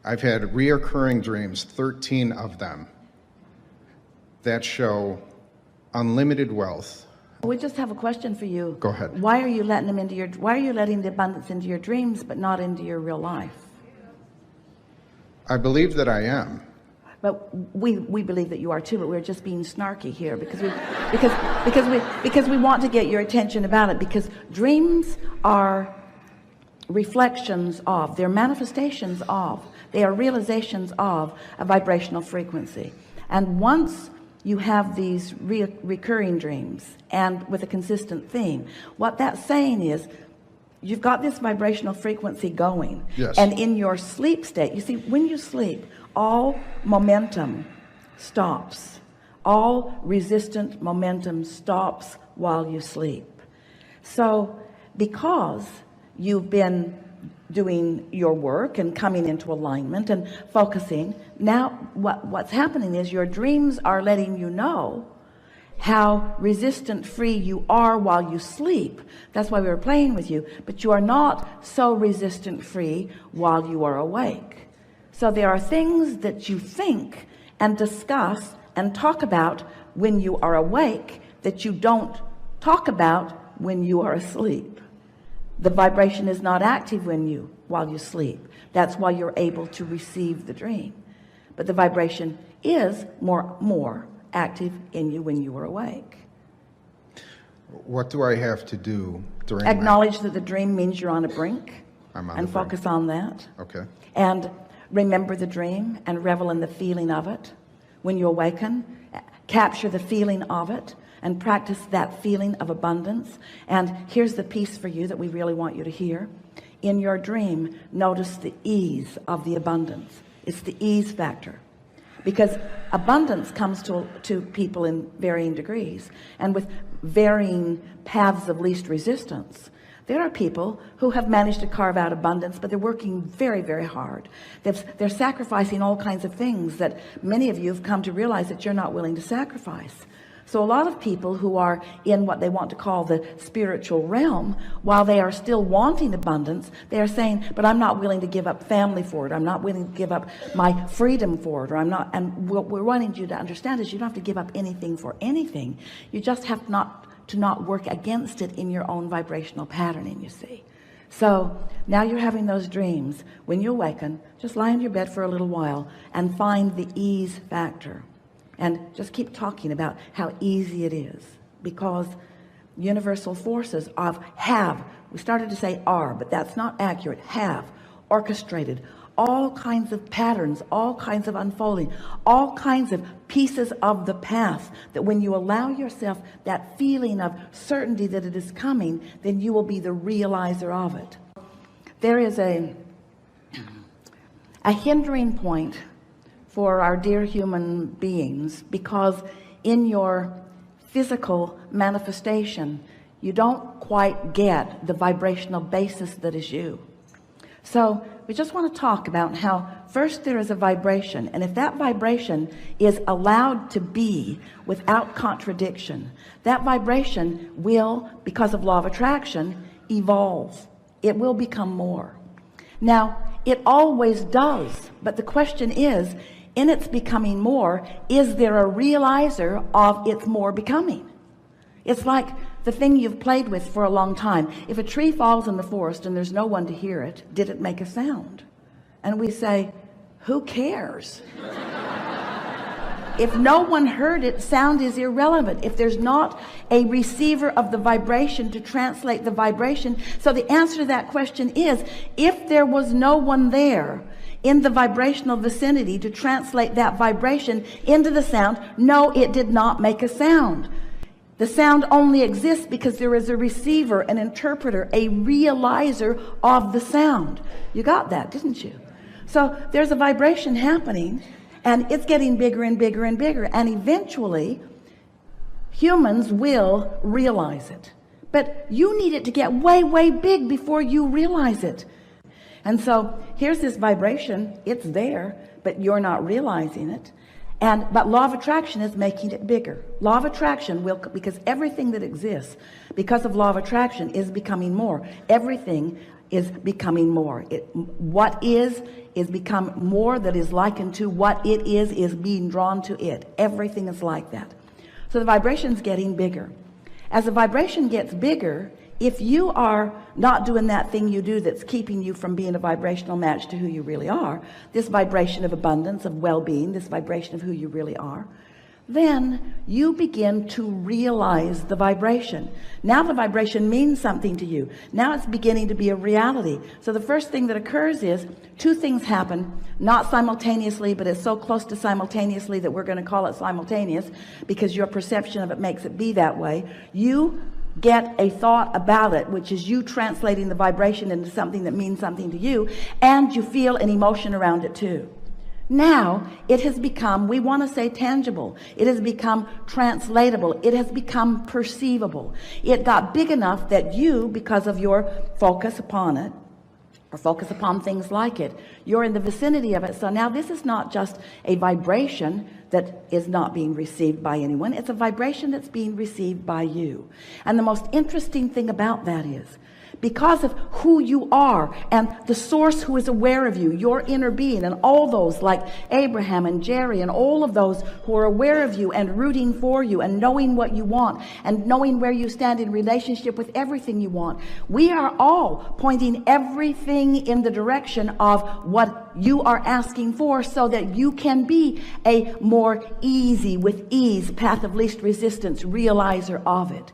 I've had reoccurring dreams, 13 of them, that show unlimited wealth. We just have a question for you. Go ahead. Why are you letting the abundance into your dreams but not into your real life? I believe that I am. But we believe that you are too, but we're just being snarky here because we want to get your attention about it, because dreams are reflections of, they're manifestations of, they are realizations of a vibrational frequency. And once you have these recurring dreams and with a consistent theme, what that's saying is you've got this vibrational frequency going. Yes. And in your sleep state, you see, when you sleep, all momentum stops. All resistant momentum stops while you sleep. So because you've been doing your work and coming into alignment and focusing, now what's happening is your dreams are letting you know how resistant free you are while you sleep. That's why we were playing with you, but you are not so resistant free while you are awake. So there are things that you think and discuss and talk about when you are awake that you don't talk about when you are asleep. The vibration is not active while you sleep. That's why you're able to receive the dream. But the vibration is more active in you when you are awake. What do I have to do during Acknowledge that the dream means you're on a brink. I'm on and the brink. Focus on that. Okay. And remember the dream and revel in the feeling of it. When you awaken, capture the feeling of it and practice that feeling of abundance. And here's the piece for you that we really want you to hear. In your dream, notice the ease of the abundance. It's the ease factor, because abundance comes to people in varying degrees and with varying paths of least resistance. There are people who have managed to carve out abundance, but they're working very, very hard. They're sacrificing all kinds of things that many of you have come to realize that you're not willing to sacrifice. So a lot of people who are in what they want to call the spiritual realm, while they are still wanting abundance, they are saying, but I'm not willing to give up family for it. I'm not willing to give up my freedom for it. Or I'm not. And what we're wanting you to understand is you don't have to give up anything for anything. You just have to not work against it in your own vibrational patterning, you see. So now you're having those dreams. When you awaken, just lie in your bed for a little while and find the ease factor. And just keep talking about how easy it is, because universal forces we started to say are, but that's not accurate, have orchestrated all kinds of patterns, all kinds of unfolding, all kinds of pieces of the path, that when you allow yourself that feeling of certainty that it is coming, then you will be the realizer of it. There is a hindering point for our dear human beings, because in your physical manifestation you don't quite get the vibrational basis that is you. So we just want to talk about how first there is a vibration, and if that vibration is allowed to be without contradiction, that vibration will, because of law of attraction, evolve. It will become more. Now it always does, but the question is, in its becoming more, is there a realizer of its more becoming? It's like the thing you've played with for a long time. If a tree falls in the forest and there's no one to hear it, did it make a sound? And we say, who cares? If no one heard it, sound is irrelevant. If there's not a receiver of the vibration to translate the vibration. So the answer to that question is, if there was no one there in the vibrational vicinity to translate that vibration into the sound, no, it did not make a sound. The sound only exists because there is a receiver, an interpreter, a realizer of the sound. You got that, didn't you? So there's a vibration happening, and it's getting bigger and bigger and bigger, and eventually humans will realize it. But you need it to get way, way big before you realize it. And so here's this vibration, it's there, but you're not realizing it. But law of attraction is making it bigger. Law of attraction will, because everything that exists, because of law of attraction, is becoming more. Everything is becoming more. What is is become more that is likened to what it is being drawn to it. Everything is like that. So the vibration's getting bigger. As the vibration gets bigger, if you are not doing that thing you do that's keeping you from being a vibrational match to who you really are, this vibration of abundance, of well-being, this vibration of who you really are, then you begin to realize the vibration. Now the vibration means something to you. Now it's beginning to be a reality. So the first thing that occurs is two things happen, not simultaneously, but it's so close to simultaneously that we're going to call it simultaneous because your perception of it makes it be that way. You get a thought about it, which is you translating the vibration into something that means something to you, and you feel an emotion around it too. Now it has become, we want to say tangible. It has become translatable. It has become perceivable. It got big enough that you, because of your focus upon it, or focus upon things like it, you're in the vicinity of it. So now this is not just a vibration that is not being received by anyone. It's a vibration that's being received by you. And the most interesting thing about that is, because of who you are and the source who is aware of you, your inner being, and all those like Abraham and Jerry and all of those who are aware of you and rooting for you and knowing what you want and knowing where you stand in relationship with everything you want, we are all pointing everything in the direction of what you are asking for, so that you can be a more easy, with ease, path of least resistance realizer of it.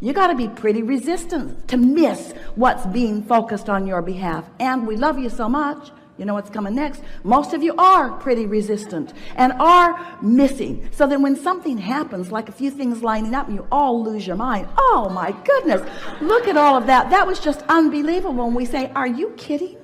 You got to be pretty resistant to miss what's being focused on your behalf. And we love you so much. You know what's coming next. Most of you are pretty resistant and are missing. So then when something happens, like a few things lining up, and you all lose your mind. Oh my goodness. Look at all of that. That was just unbelievable. And we say, are you kidding?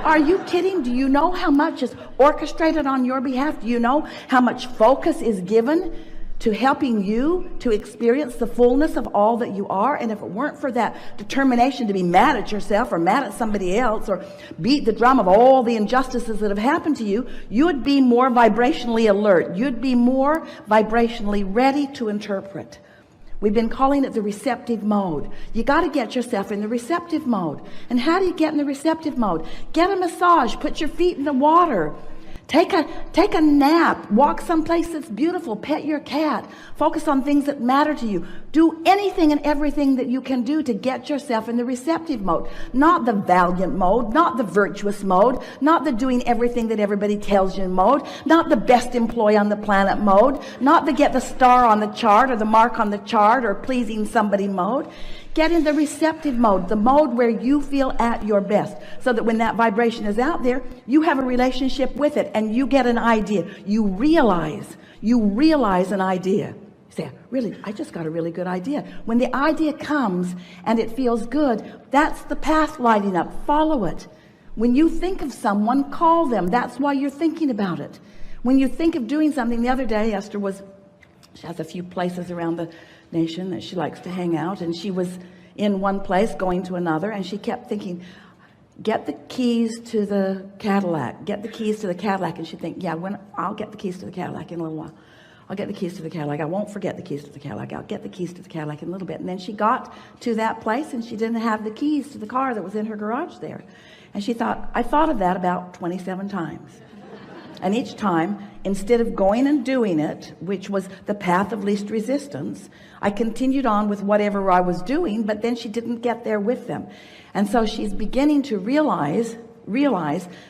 Are you kidding? Do you know how much is orchestrated on your behalf? Do you know how much focus is given to helping you to experience the fullness of all that you are? And if it weren't for that determination to be mad at yourself or mad at somebody else or beat the drum of all the injustices that have happened to you, you would be more vibrationally alert. You'd be more vibrationally ready to interpret. We've been calling it the receptive mode. You got to get yourself in the receptive mode. And how do you get in the receptive mode? Get a massage, put your feet in the water. Take a nap, walk someplace that's beautiful, pet your cat, focus on things that matter to you. Do anything and everything that you can do to get yourself in the receptive mode. Not the valiant mode, not the virtuous mode, not the doing everything that everybody tells you mode, not the best employee on the planet mode, not the get the star on the chart or the mark on the chart or pleasing somebody mode. Get in the receptive mode, the mode where you feel at your best, so that when that vibration is out there, you have a relationship with it and you get an idea. You realize an idea. You say, really, I just got a really good idea. When the idea comes and it feels good, that's the path lighting up. Follow it. When you think of someone, call them. That's why you're thinking about it. When you think of doing something, the other day, Esther she has a few places around the nation that she likes to hang out, and she was in one place going to another, and she kept thinking, get the keys to the Cadillac, get the keys to the Cadillac. And she'd think, yeah, I'll get the keys to the Cadillac in a little while. I'll get the keys to the Cadillac. I won't forget the keys to the Cadillac. I'll get the keys to the Cadillac in a little bit. And then she got to that place and she didn't have the keys to the car that was in her garage there. And she thought, I thought of that about 27 times. And each time, instead of going and doing it, which was the path of least resistance, I continued on with whatever I was doing, but then she didn't get there with them. And so she's beginning to realize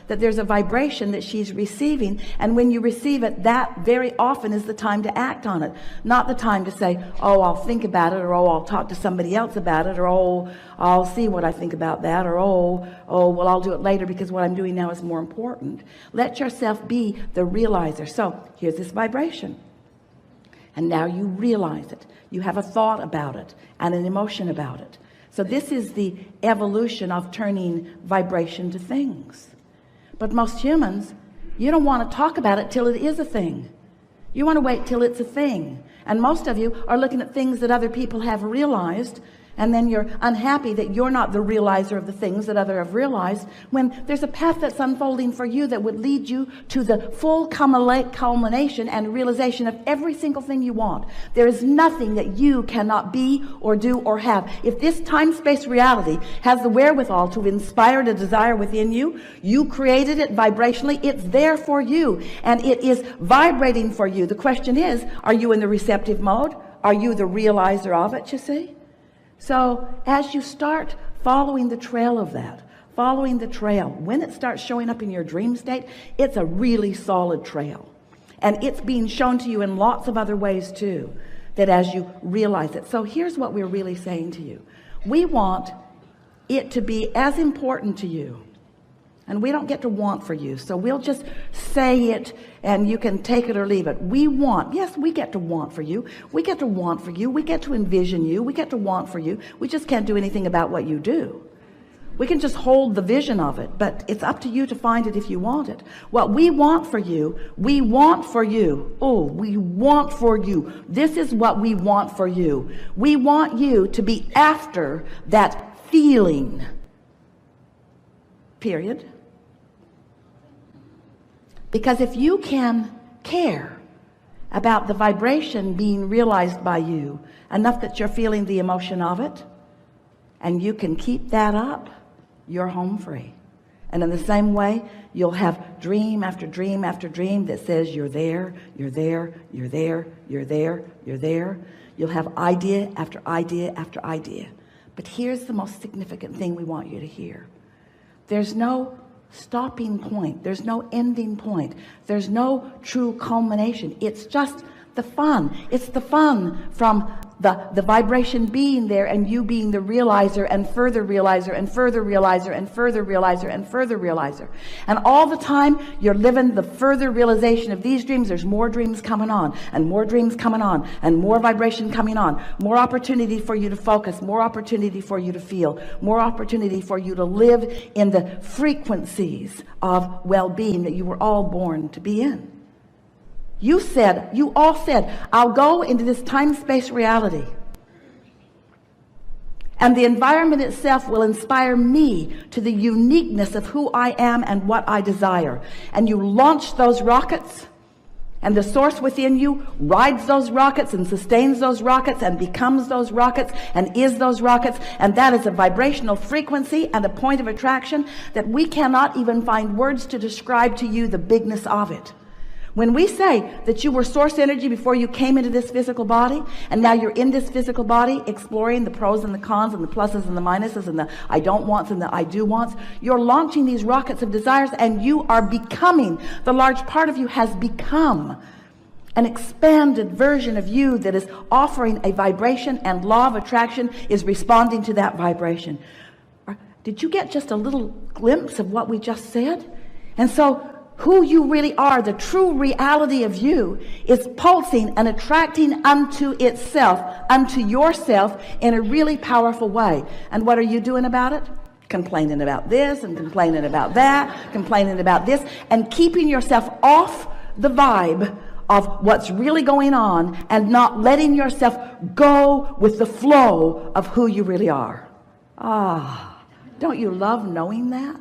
that there's a vibration that she's receiving, and when you receive it, that very often is the time to act on it, not the time to say, oh, I'll think about it, or oh, I'll talk to somebody else about it, or oh, I'll see what I think about that, or oh, well, I'll do it later because what I'm doing now is more important. Let yourself be the realizer. So here's this vibration, and now you realize it. You have a thought about it and an emotion about it. So this is the evolution of turning vibration to things. But most humans, you don't want to talk about it till it is a thing. You want to wait till it's a thing. And most of you are looking at things that other people have realized And then you're unhappy that you're not the realizer of the things that others have realized, when there's a path that's unfolding for you that would lead you to the full culmination and realization of every single thing you want. There is nothing that you cannot be or do or have. If this time-space reality has the wherewithal to inspire the desire within you, you created it vibrationally. It's there for you, and it is vibrating for you. The question is, are you in the receptive mode? Are you the realizer of it, you see? So as you start following the trail of that, following the trail, when it starts showing up in your dream state, it's a really solid trail. And it's being shown to you in lots of other ways too, that as you realize it. So here's what we're really saying to you. We want it to be as important to you. And we don't get to want for you. So we'll just say it and you can take it or leave it. We want. Yes, we get to want for you. We get to want for you. We get to envision you. We get to want for you. We just can't do anything about what you do. We can just hold the vision of it, but it's up to you to find it if you want it. What we want for you, we want for you. Oh, we want for you. This is what we want for you. We want you to be after that feeling. Period. Because if you can care about the vibration being realized by you enough that you're feeling the emotion of it, and you can keep that up, you're home free. And in the same way, you'll have dream after dream after dream that says you're there, you're there, you're there, you're there, you're there. You'll have idea after idea after idea. But here's the most significant thing we want you to hear. There's no stopping point. There's no ending point. There's no true culmination. It's just the fun. It's the fun from the vibration being there and you being the realizer and further realizer and further realizer and further realizer and further realizer. And all the time you're living the further realization of these dreams. There's more dreams coming on and more dreams coming on and more vibration coming on. More opportunity for you to focus. More opportunity for you to feel. More opportunity for you to live in the frequencies of well-being that you were all born to be in. You all said, I'll go into this time-space reality. And the environment itself will inspire me to the uniqueness of who I am and what I desire. And you launch those rockets, and the source within you rides those rockets and sustains those rockets and becomes those rockets and is those rockets. And that is a vibrational frequency and a point of attraction that we cannot even find words to describe to you the bigness of it. When we say that you were source energy before you came into this physical body, and now you're in this physical body exploring the pros and the cons and the pluses and the minuses and the I don't wants and the I do wants, you're launching these rockets of desires, and you are becoming, the large part of you has become an expanded version of you that is offering a vibration, and law of attraction is responding to that vibration. Did you get just a little glimpse of what we just said? And so who you really are, the true reality of you, is pulsing and attracting unto itself, unto yourself in a really powerful way. And what are you doing about it? Complaining about this and complaining about that, complaining about this, and keeping yourself off the vibe of what's really going on and not letting yourself go with the flow of who you really are. Ah, don't you love knowing that?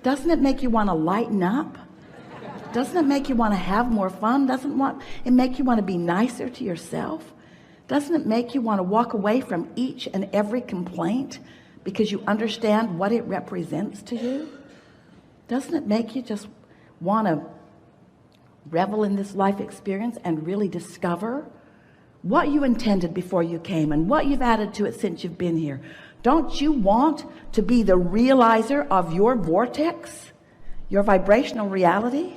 Doesn't it make you want to lighten up? Doesn't it make you want to have more fun? Doesn't it make you want to be nicer to yourself? Doesn't it make you want to walk away from each and every complaint because you understand what it represents to you? Doesn't it make you just want to revel in this life experience and really discover what you intended before you came and what you've added to it since you've been here? Don't you want to be the realizer of your vortex, your vibrational reality?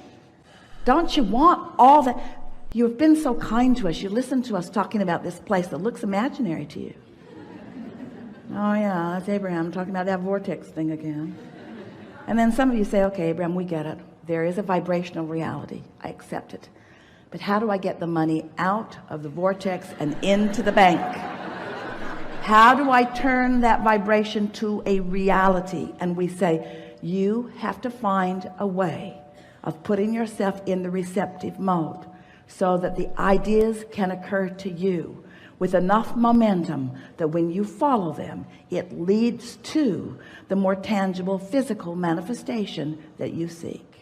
Don't you want all that? You've been so kind to us. You listen to us talking about this place that looks imaginary to you. Oh yeah, that's Abraham talking about that vortex thing again. And then some of you say, okay, Abraham, we get it. There is a vibrational reality. I accept it. But how do I get the money out of the vortex and into the bank? How do I turn that vibration to a reality? And we say, you have to find a way of putting yourself in the receptive mode so that the ideas can occur to you with enough momentum that when you follow them, it leads to the more tangible physical manifestation that you seek.